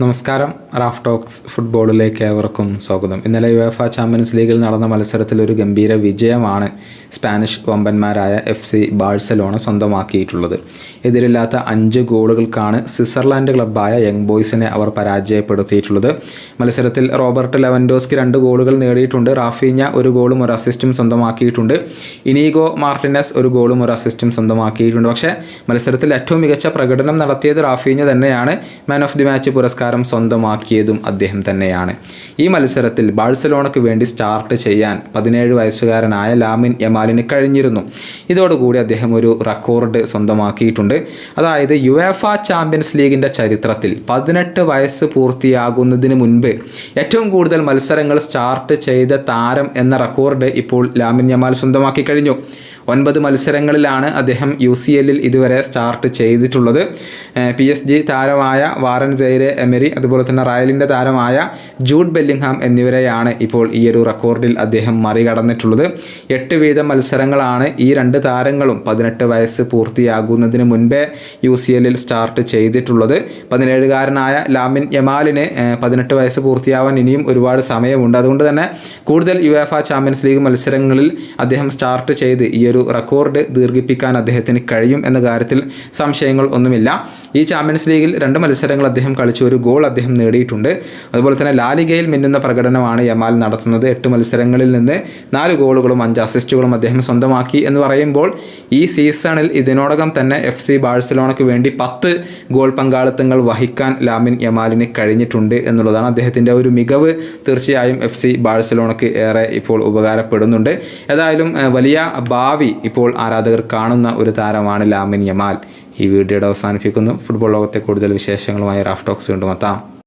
നമസ്കാരം. Raf talks ഫുട്ബോളിലേക്ക് ഏവർക്കും സ്വാഗതം. ഇന്നലെ യുവേഫ ചാമ്പ്യൻസ് ലീഗിൽ നടന്ന മത്സരത്തിൽ ഒരു ഗംഭീര വിജയമാണ് സ്പാനിഷ് വമ്പന്മാരായ FC ബാഴ്സലോണ സ്വന്തമാക്കിയിട്ടുള്ളത്. എതിരില്ലാത്ത 5 ഗോളുകൾക്കാണ് സ്വിറ്റ്സർലാൻഡ് ക്ലബ്ബായ യങ് ബോയ്സിനെ അവർ പരാജയപ്പെടുത്തിയിട്ടുള്ളത്. മത്സരത്തിൽ റോബർട്ട് ലെവൻഡോസ്കി 2 ഗോളുകൾ നേടിയിട്ടുണ്ട്. റാഫീഞ്ഞ 1 ഗോളും 1 അസിസ്റ്റും സ്വന്തമാക്കിയിട്ടുണ്ട്. ഇനീഗോ മാർട്ടിനസ് 1 ഗോളും 1 അസിസ്റ്റും സ്വന്തമാക്കിയിട്ടുണ്ട്. പക്ഷേ മത്സരത്തിൽ ഏറ്റവും മികച്ച പ്രകടനം നടത്തിയത് റാഫീഞ്ഞ തന്നെയാണ്. മാൻ ഓഫ് ദി മാച്ച് പുരസ്കാരം സ്വന്തമാക്കിയതും അദ്ദേഹം തന്നെയാണ്. ഈ മത്സരത്തിൽ ബാഴ്സലോണയ്ക്ക് വേണ്ടി സ്റ്റാർട്ട് ചെയ്യാൻ 17 വയസ്സുകാരനായ ലാമിൻ യമാലിന് കഴിഞ്ഞിരുന്നു. ഇതോടുകൂടി അദ്ദേഹം ഒരു റെക്കോർഡ് സ്വന്തമാക്കിയിട്ടുണ്ട്. അതായത് യുവേഫ ചാമ്പ്യൻസ് ലീഗിൻ്റെ ചരിത്രത്തിൽ 18 വയസ്സ് പൂർത്തിയാകുന്നതിന് മുൻപ് ഏറ്റവും കൂടുതൽ മത്സരങ്ങൾ സ്റ്റാർട്ട് ചെയ്ത താരം എന്ന റെക്കോർഡ് ഇപ്പോൾ ലാമിൻ യമാൽ സ്വന്തമാക്കി കഴിഞ്ഞു. 9 മത്സരങ്ങളിലാണ് അദ്ദേഹം UCL ഇതുവരെ സ്റ്റാർട്ട് ചെയ്തിട്ടുള്ളത്. PSG താരമായ വാറൻ സൈരെ എമരി, അതുപോലെ തന്നെ റയലിൻ്റെ താരമായ ജൂഡ് ബെല്ലിംഗ്ഹാം എന്നിവരെയാണ് ഇപ്പോൾ ഈ ഒരു റെക്കോർഡിൽ അദ്ദേഹം മറികടന്നിട്ടുള്ളത്. 8 വീതം മത്സരങ്ങളാണ് ഈ 2 താരങ്ങളും 18 വയസ്സ് പൂർത്തിയാകുന്നതിന് മുൻപേ UCL സ്റ്റാർട്ട് ചെയ്തിട്ടുള്ളത്. 17കാരനായ ലാമിൻ യമാലിന് 18 വയസ്സ് പൂർത്തിയാവാൻ ഇനിയും ഒരുപാട് സമയമുണ്ട്. അതുകൊണ്ട് തന്നെ കൂടുതൽ യുവേഫ ചാമ്പ്യൻസ് ലീഗ് മത്സരങ്ങളിൽ അദ്ദേഹം സ്റ്റാർട്ട് ചെയ്ത് ഈ ഒരു റെക്കോർഡ് ദീർഘിപ്പിക്കാൻ അദ്ദേഹത്തിന് കഴിയും എന്ന കാര്യത്തിൽ സംശയങ്ങൾ ഒന്നുമില്ല. ഈ ചാമ്പ്യൻസ് ലീഗിൽ 2 മത്സരങ്ങൾ അദ്ദേഹം കളിച്ചു 1 ഗോൾ അദ്ദേഹം നേടിയിട്ടുണ്ട്. അതുപോലെ തന്നെ ലാലിഗയിൽ മിന്നുന്ന പ്രകടനമാണ് യമാൽ നടത്തുന്നത്. 8 മത്സരങ്ങളിൽ നിന്ന് 4 ഗോളുകളും 5 അസിസ്റ്റുകളും അദ്ദേഹം സ്വന്തമാക്കി എന്ന് പറയുമ്പോൾ ഈ സീസണിൽ ഇതിനോടകം തന്നെ FC ബാഴ്സലോണയ്ക്ക് വേണ്ടി 10 ഗോൾ പങ്കാളിത്തങ്ങൾ വഹിക്കാൻ ലാമിൻ യമാലിന് കഴിഞ്ഞിട്ടുണ്ട് എന്നുള്ളതാണ്. അദ്ദേഹത്തിൻ്റെ ഒരു മികവ് തീർച്ചയായും FC ബാഴ്സലോണയ്ക്ക് ഏറെ ഇപ്പോൾ ഉപകാരപ്പെടുന്നുണ്ട്. ഏതായാലും വലിയ ഭാവി ഇപ്പോൾ ആരാധകർ കാണുന്ന ഒരു താരമാണ് ലാമിൻ യമാൽ. ഈ വീഡിയോയുടെ അവസാനിപ്പിക്കുന്നു. ഫുട്ബോൾ ലോകത്തെ കൂടുതൽ വിശേഷങ്ങളുമായി റാഫ് ടോക്സ് വീണ്ടും എത്താം.